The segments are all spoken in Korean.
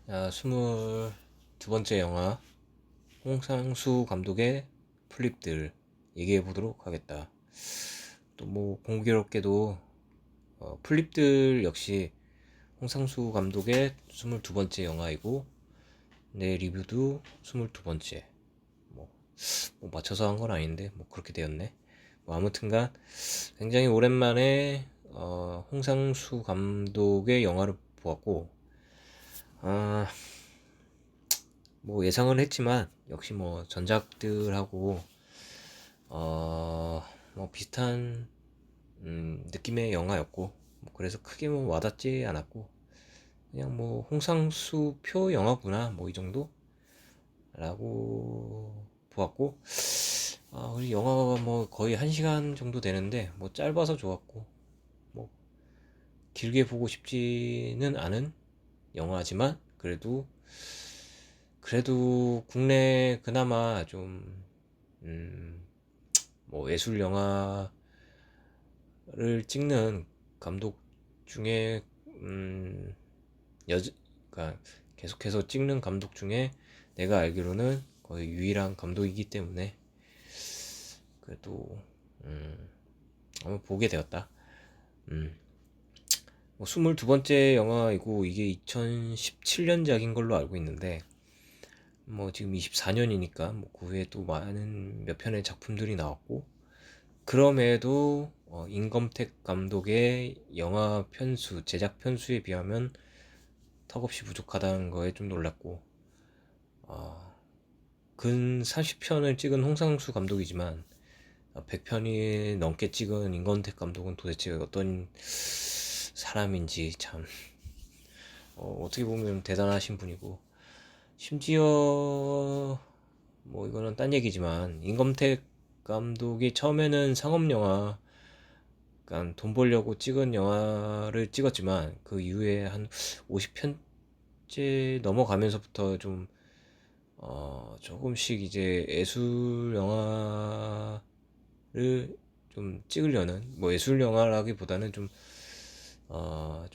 자, 22번째 영화 홍상수 감독의 플립들 얘기해 보도록 하겠다. 또 뭐 공교롭게도 플립들 역시 홍상수 감독의 22번째 영화이고 내 리뷰도 22번째. 뭐, 뭐 맞춰서 한 건 아닌데 뭐 그렇게 되었네. 뭐 아무튼간 굉장히 오랜만에 홍상수 감독의 영화를 보았고, 아, 뭐 예상은 했지만 역시 뭐 전작들하고 뭐 비슷한 느낌의 영화였고, 뭐 그래서 크게 뭐 와닿지 않았고, 그냥 뭐 홍상수 표 영화구나 뭐 이 정도라고 보았고, 우리 영화가 뭐 거의 1시간 정도 되는데 뭐 짧아서 좋았고, 뭐 길게 보고 싶지는 않은 영화지만 그래도 국내 그나마 좀 음, 뭐 예술 영화를 찍는 감독 중에 여 그러니까 계속해서 찍는 감독 중에 내가 알기로는 거의 유일한 감독이기 때문에 그래도 한번 보게 되었다. 음. 뭐 22번째 영화이고 이게 2017년작인 걸로 알고 있는데 뭐 지금 24년이니까 뭐 그 후에 또 많은 몇 편의 작품들이 나왔고, 그럼에도 임검택 감독의 영화 편수, 제작 편수에 비하면 턱없이 부족하다는 거에 좀 놀랐고, 근 30편을 찍은 홍상수 감독이지만 100편이 넘게 찍은 임검택 감독은 도대체 어떤 사람인지 참 어떻게 보면 대단하신 분이고, 심지어 뭐 이거는 딴 얘기지만 임검택 감독이 처음에는 상업 영화, 그러니까 돈 벌려고 찍은 영화를 찍었지만 그 이후에 한 50편째 넘어가면서부터 좀 조금씩 이제 예술 영화를 좀 찍으려는, 뭐 예술 영화라기보다는 좀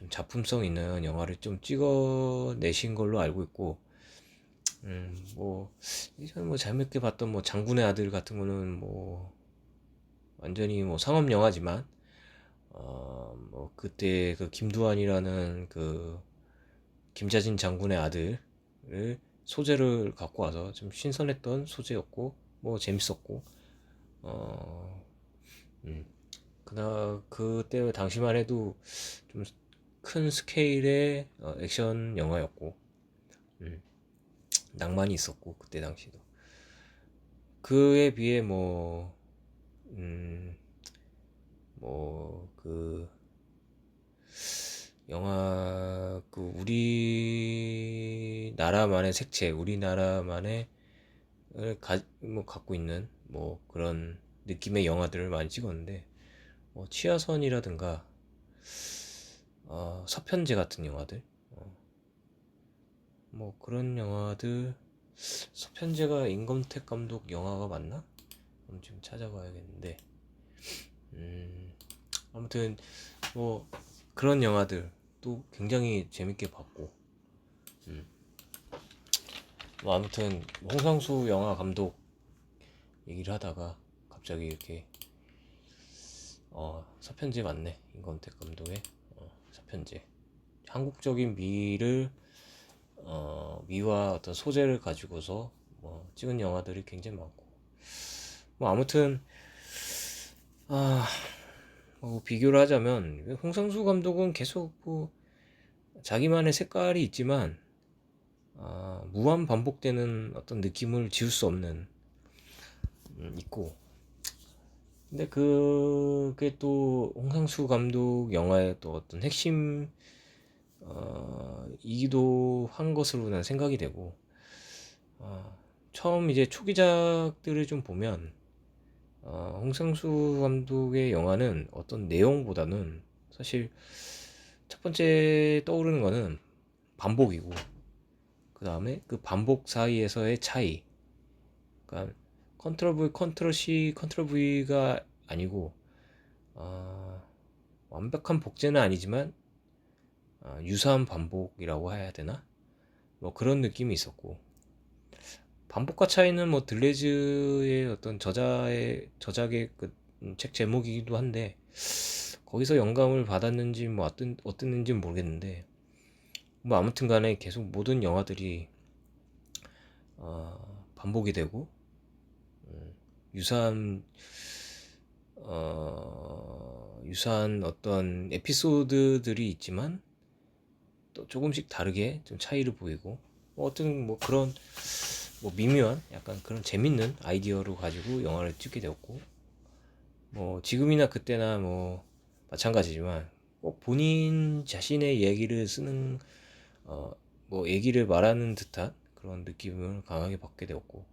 작품성 있는 영화를 좀 찍어내신 걸로 알고 있고, 뭐 이전 뭐 재밌게 봤던 뭐 장군의 아들 같은 거는 뭐 완전히 뭐 상업 영화지만 뭐 그때 그 김두한이라는 그 김자진 장군의 아들을 소재를 갖고 와서 좀 신선했던 소재였고 뭐 재밌었고, 어, 음, 그때 당시만 해도 좀 큰 스케일의 액션 영화였고, 음, 낭만이 있었고 그때 당시도 그에 비해 음, 그 영화 그 우리나라만의 색채, 우리나라만의 뭐 갖고 있는 뭐 그런 느낌의 영화들을 많이 찍었는데, 뭐 치아선이라든가 서편제 같은 영화들, 뭐 그런 영화들. 서편제가 임검택 감독 영화가 맞나? 한번 지금 찾아봐야겠는데, 음, 아무튼 뭐 그런 영화들 또 굉장히 재밌게 봤고, 뭐 아무튼 홍상수 영화 감독 얘기를 하다가 갑자기 이렇게 서편제 맞네. 임검택 감독의 서편제. 한국적인 미와 어떤 소재를 가지고서 뭐 찍은 영화들이 굉장히 많고, 뭐 아무튼 아, 뭐 비교를 하자면 홍상수 감독은 계속 뭐 자기만의 색깔이 있지만 무한 반복되는 어떤 느낌을 지울 수 없는 있고, 근데 그게 또 홍상수 감독 영화의 또 어떤 핵심 이기도 한 것으로 난 생각이 되고, 처음 이제 초기작들을 좀 보면 홍상수 감독의 영화는 어떤 내용보다는 사실 첫 번째 떠오르는 거는 반복이고, 그 다음에 그 반복 사이에서의 차이. 그러니까 컨트롤 V, 컨트롤 C, 컨트롤 V가 아니고 어, 완벽한 복제는 아니지만 유사한 반복이라고 해야 되나? 뭐 그런 느낌이 있었고, 반복과 차이는 뭐 들레즈의 어떤 저작의 그 책 제목이기도 한데, 거기서 영감을 받았는지 뭐 어땠는지는 모르겠는데, 뭐 아무튼 간에 계속 모든 영화들이 반복이 되고, 유사한 유사한 어떤 에피소드들이 있지만 또 조금씩 다르게 좀 차이를 보이고, 뭐 어떤 뭐 그런 뭐 미묘한 약간 그런 재밌는 아이디어로 가지고 영화를 찍게 되었고, 뭐 지금이나 그때나 뭐 마찬가지지만 꼭 본인 자신의 얘기를 쓰는 어 뭐 얘기를 말하는 듯한 그런 느낌을 강하게 받게 되었고,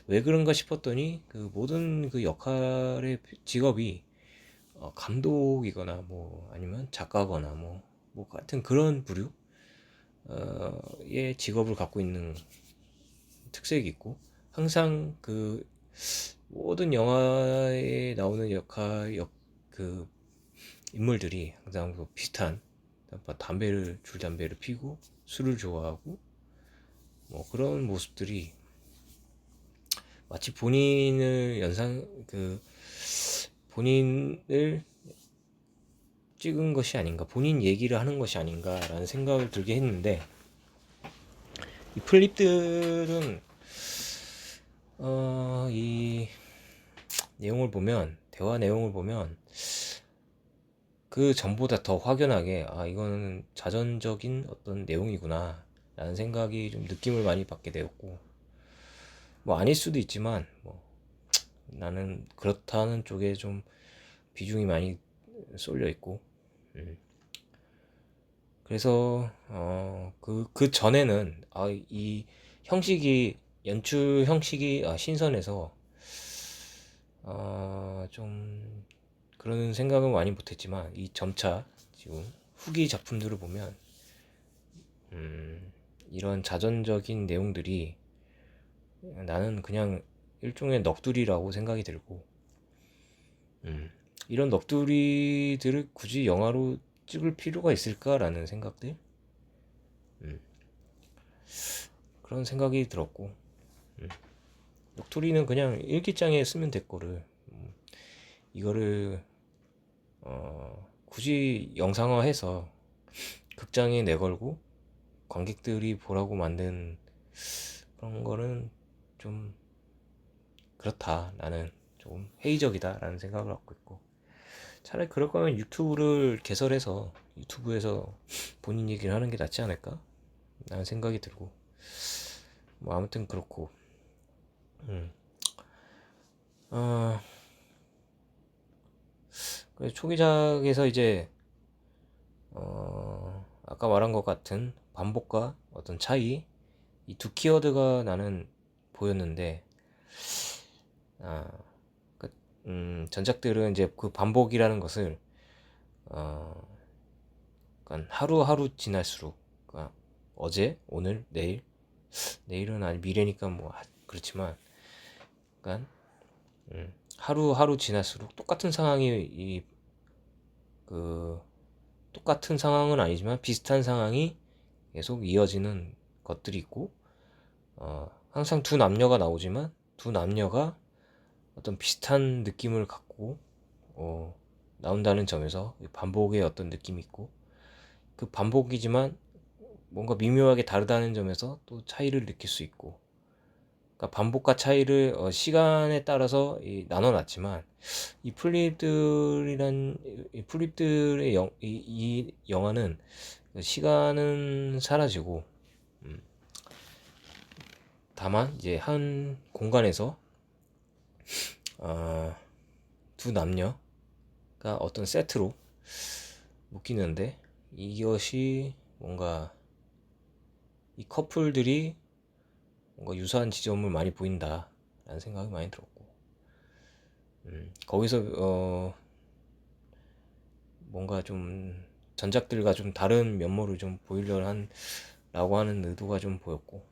왜 그런가 싶었더니 그 모든 그 역할의 직업이 감독이거나 뭐 아니면 작가거나 뭐 같은 그런 부류의 직업을 갖고 있는 특색이 있고, 항상 그 모든 영화에 나오는 그 인물들이 항상 뭐 비슷한 줄담배를 피고 술을 좋아하고 뭐 그런 모습들이 마치 본인을 찍은 것이 아닌가, 본인 얘기를 하는 것이 아닌가라는 생각을 들게 했는데, 이 플립들은 이 대화 내용을 보면 그 전보다 더 확연하게 이거는 자전적인 어떤 내용이구나 라는 생각이 좀 느낌을 많이 받게 되었고, 뭐 아닐 수도 있지만 뭐 나는 그렇다는 쪽에 좀 비중이 많이 쏠려 있고, 그래서 그 전에는 이 연출 형식이 신선해서 좀 그런 생각은 많이 못했지만, 이 점차 지금 후기 작품들을 보면 이런 자전적인 내용들이 나는 그냥 일종의 넋두리라고 생각이 들고, 이런 넋두리들을 굳이 영화로 찍을 필요가 있을까라는 생각들, 그런 생각이 들었고, 넋두리는 그냥 일기장에 쓰면 될 거를 이거를 굳이 영상화해서 극장에 내걸고 관객들이 보라고 만든 그런 거는 좀 그렇다, 나는 조금 회의적이다 라는 생각을 갖고 있고, 차라리 그럴 거면 유튜브를 개설해서 유튜브에서 본인 얘기를 하는 게 낫지 않을까 라는 생각이 들고, 뭐 아무튼 그렇고, 음. 어, 그래서 초기작에서 이제 아까 말한 것 같은 반복과 어떤 차이, 이 두 키워드가 나는 보였는데, 아, 그, 전작들은 이제 그 반복이라는 것을 어, 그러니까 하루하루 지날수록, 그러니까 어제, 오늘, 내일은 아니 미래니까 뭐 그렇지만, 그러니까 하루하루 지날수록 똑같은 그 똑같은 상황은 아니지만 비슷한 상황이 계속 이어지는 것들이 있고, 항상 두 남녀가 나오지만 두 남녀가 어떤 비슷한 느낌을 갖고 나온다는 점에서 반복의 어떤 느낌이 있고, 그 반복이지만 뭔가 미묘하게 다르다는 점에서 또 차이를 느낄 수 있고, 그러니까 반복과 차이를 시간에 따라서 나눠놨지만, 이 플립들의 이 영화는 시간은 사라지고, 다만 이제 한 공간에서 어, 두 남녀가 어떤 세트로 묶이는데, 이것이 뭔가 이 커플들이 뭔가 유사한 지점을 많이 보인다 라는 생각이 많이 들었고, 거기서 뭔가 좀 전작들과 좀 다른 면모를 좀 보이려 라고 하는 의도가 좀 보였고,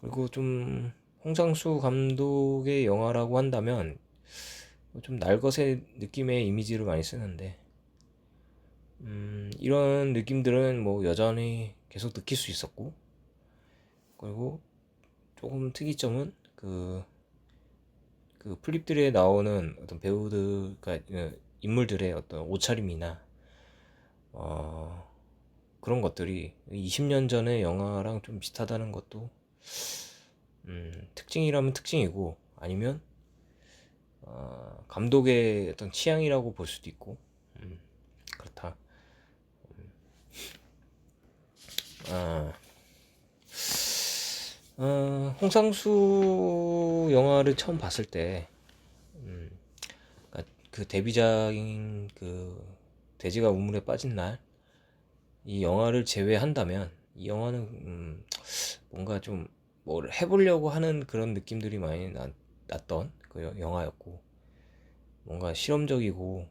그리고 좀 홍상수 감독의 영화라고 한다면 좀 날것의 느낌의 이미지를 많이 쓰는데, 이런 느낌들은 뭐 여전히 계속 느낄 수 있었고, 그리고 조금 특이점은 그 플립들에 나오는 어떤 배우들, 그러니까 인물들의 어떤 옷차림이나 어, 그런 것들이 20년 전의 영화랑 좀 비슷하다는 것도 특징이라면 특징이고, 아니면 감독의 어떤 취향이라고 볼 수도 있고, 그렇다. 아, 홍상수 영화를 처음 봤을 때, 그러니까 그 데뷔작인 그 돼지가 우물에 빠진 날, 이 영화를 제외한다면 이 영화는 뭔가 좀 뭘 해보려고 하는 그런 느낌들이 많이 났던 그 영화였고, 뭔가 실험적이고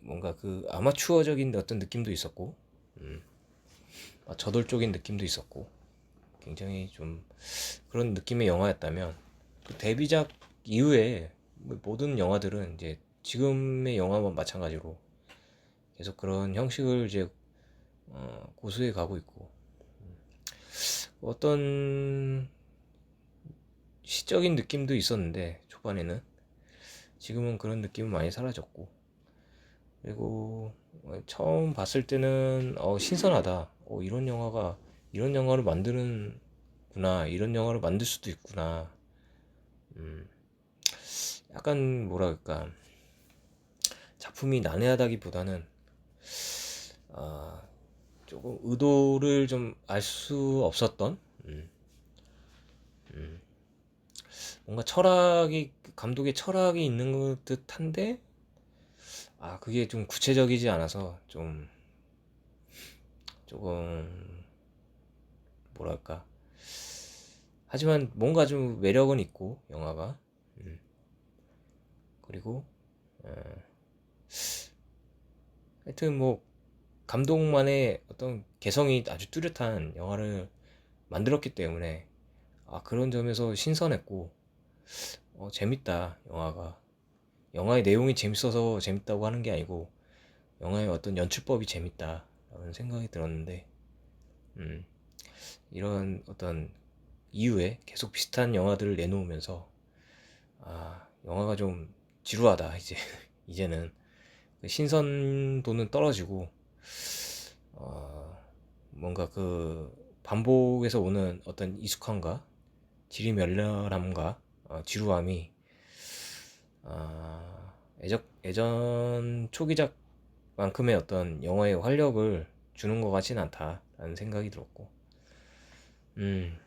뭔가 그 아마추어적인 어떤 느낌도 있었고, 저돌적인 느낌도 있었고, 굉장히 좀 그런 느낌의 영화였다면, 그 데뷔작 이후에 모든 영화들은 이제 지금의 영화와 마찬가지로 계속 그런 형식을 이제 고수해 가고 있고, 어떤 시적인 느낌도 있었는데 초반에는, 지금은 그런 느낌은 많이 사라졌고, 그리고 처음 봤을 때는 신선하다. 이런 영화를 만드는구나. 이런 영화를 만들 수도 있구나. 음, 약간 뭐랄까, 작품이 난해하다기보다는 아, 조금 의도를 좀 알 수 없었던, 뭔가 철학이, 감독의 철학이 있는 듯한데, 그게 좀 구체적이지 않아서 좀 조금 뭐랄까, 하지만 뭔가 좀 매력은 있고 영화가. 그리고 하여튼 뭐 감독만의 어떤 개성이 아주 뚜렷한 영화를 만들었기 때문에, 그런 점에서 신선했고, 재밌다. 영화의 내용이 재밌어서 재밌다고 하는 게 아니고, 영화의 어떤 연출법이 재밌다 라는 생각이 들었는데, 음, 이런 어떤 이후에 계속 비슷한 영화들을 내놓으면서, 영화가 좀 지루하다 이제. 이제는 그 신선도는 떨어지고, 어, 뭔가 그 반복에서 오는 어떤 익숙함과 지리멸렬함과 지루함이 예전 초기작만큼의 어떤 영화의 활력을 주는 것 같진 않다라는 생각이 들었고, 음,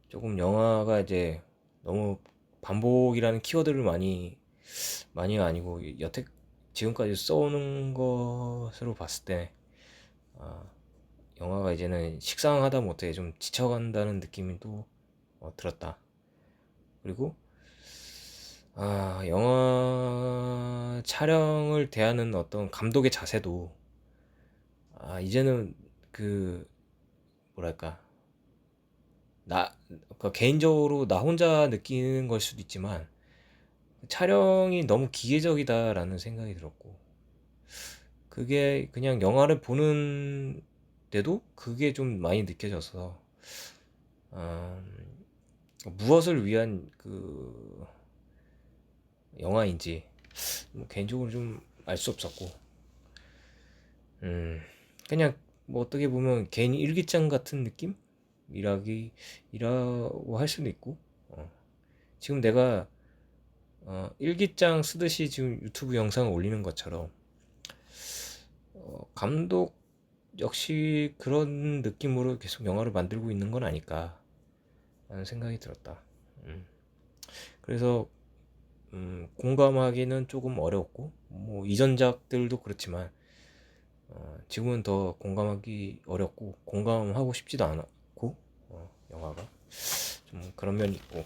조금 영화가 이제 너무 반복이라는 키워드를 많이가 아니고 여태 지금까지 써오는 것으로 봤을 때, 영화가 이제는 식상하다 못해 좀 지쳐간다는 느낌이 또 들었다. 그리고 영화 촬영을 대하는 어떤 감독의 자세도, 이제는 그 뭐랄까, 그 개인적으로 나 혼자 느끼는 걸 수도 있지만, 촬영이 너무 기계적이다라는 생각이 들었고, 그게 그냥 영화를 보는데도 그게 좀 많이 느껴져서, 무엇을 위한 그 영화인지 뭐 개인적으로 좀 알 수 없었고, 그냥 뭐 어떻게 보면 개인 일기장 같은 느낌이라고 할 수도 있고, 지금 내가 일기장 쓰듯이 지금 유튜브 영상을 올리는 것처럼, 감독 역시 그런 느낌으로 계속 영화를 만들고 있는 건 아닐까 라는 생각이 들었다. 그래서 공감하기는 조금 어려웠고, 뭐 이전작들도 그렇지만 지금은 더 공감하기 어렵고 공감하고 싶지도 않았고, 영화가 좀 그런 면이 있고,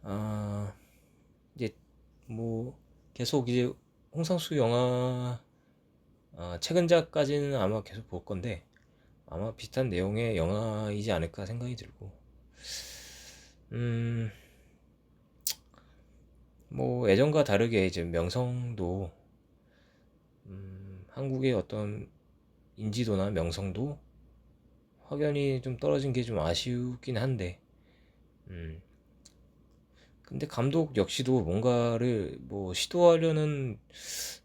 아 이제 뭐 계속 이제 홍상수 영화 최근작까지는 아마 계속 볼 건데, 아마 비슷한 내용의 영화이지 않을까 생각이 들고, 음, 뭐 예전과 다르게 이제 명성도, 한국의 어떤 인지도나 명성도 확연히 좀 떨어진 게 좀 아쉽긴 한데, 근데 감독 역시도 뭔가를 뭐 시도하려는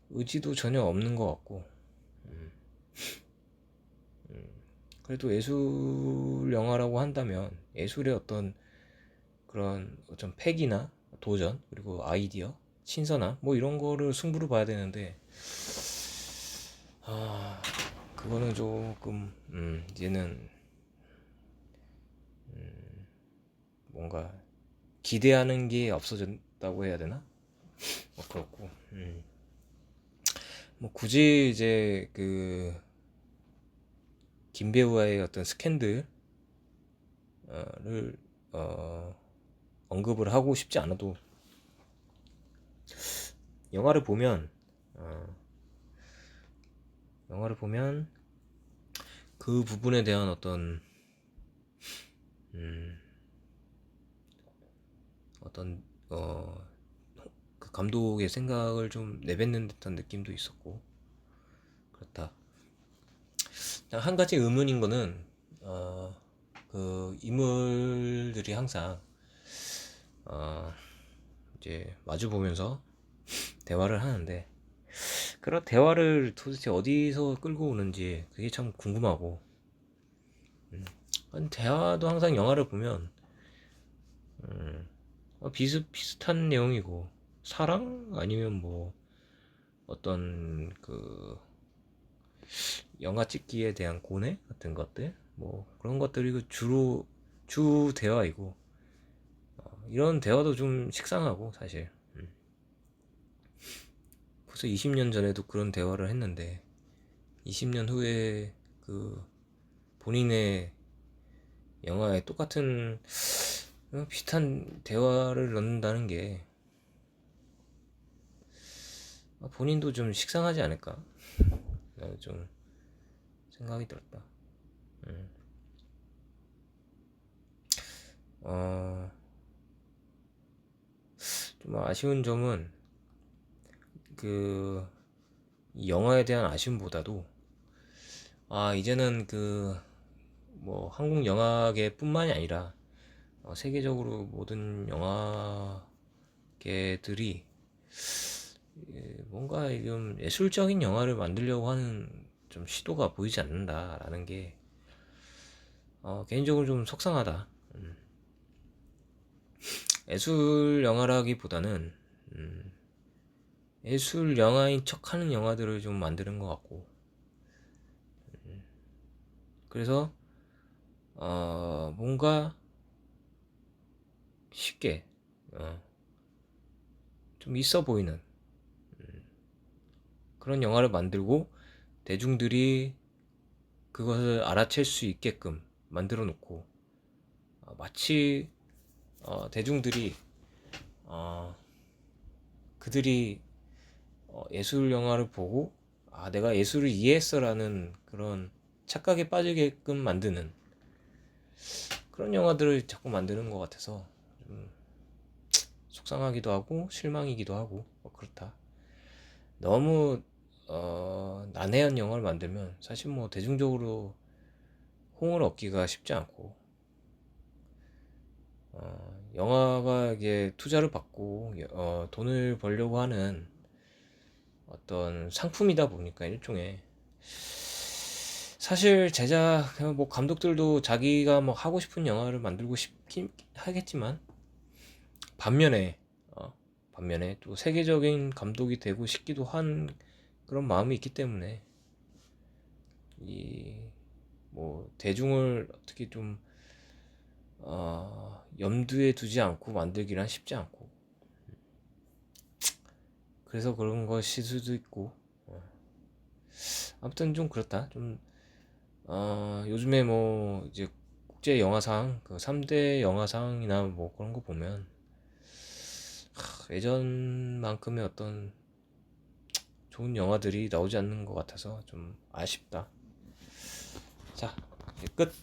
의지도 전혀 없는 것 같고, 그래도 예술 영화라고 한다면 예술의 어떤 그런 좀 패기나 도전, 그리고 아이디어, 신선함 뭐 이런 거를 승부를 봐야 되는데, 아 그거는 조금 이제는 뭔가 기대하는 게 없어졌다고 해야 되나? 뭐 그렇고, 뭐 굳이 이제 그 김배우와의 어떤 스캔들을 어, 언급을 하고 싶지 않아도, 영화를 보면 어, 영화를 보면 그 부분에 대한 어떤 음, 어떤 그 감독의 생각을 좀 내뱉는 듯한 느낌도 있었고, 그렇다. 한 가지 의문인 거는 그 인물들이 항상 어, 이제 마주 보면서 대화를 하는데, 그런 대화를 도대체 어디서 끌고 오는지 그게 참 궁금하고, 대화도 항상 영화를 보면 비슷비슷한 내용이고, 사랑 아니면 뭐 어떤 그 영화 찍기에 대한 고뇌 같은 것들, 뭐 그런 것들이 그 주로 주 대화이고, 이런 대화도 좀 식상하고 사실. 벌써 20년 전에도 그런 대화를 했는데 20년 후에 그 본인의 영화에 똑같은 비슷한 대화를 넣는다는 게 본인도 좀 식상하지 않을까? 나는 좀 생각이 들었다. 음. 어, 좀 아쉬운 점은 그 영화에 대한 아쉬움보다도, 이제는 그 뭐 한국 영화계뿐만이 아니라 세계적으로 모든 영화계들이 뭔가 좀 예술적인 영화를 만들려고 하는 좀 시도가 보이지 않는다라는 게 개인적으로 좀 속상하다. 예술 영화라기보다는 예술 영화인 척하는 영화들을 좀 만드는 것 같고, 그래서 뭔가 쉽게 좀 있어 보이는 그런 영화를 만들고 대중들이 그것을 알아챌 수 있게끔 만들어 놓고, 마치 대중들이 그들이 예술 영화를 보고 내가 예술을 이해했어라는 그런 착각에 빠지게끔 만드는 그런 영화들을 자꾸 만드는 것 같아서 좀 속상하기도 하고 실망이기도 하고 뭐 그렇다. 너무 난해한 영화를 만들면 사실 뭐 대중적으로 호응을 얻기가 쉽지 않고, 영화가 이게 투자를 받고 돈을 벌려고 하는 어떤 상품이다 보니까 일종의, 사실 제작 뭐 감독들도 자기가 뭐 하고 싶은 영화를 만들고 싶긴 하겠지만, 반면에 반면에 또 세계적인 감독이 되고 싶기도 한 그런 마음이 있기 때문에, 이 뭐 대중을 어떻게 좀 염두에 두지 않고 만들기란 쉽지 않고, 그래서 그런 것일 수도 있고, 아무튼 좀 그렇다. 좀 요즘에 뭐 이제 국제 영화상 그 3대 영화상이나 뭐 그런 거 보면 예전만큼의 어떤 좋은 영화들이 나오지 않는 것 같아서 좀 아쉽다. 자, 이제 끝.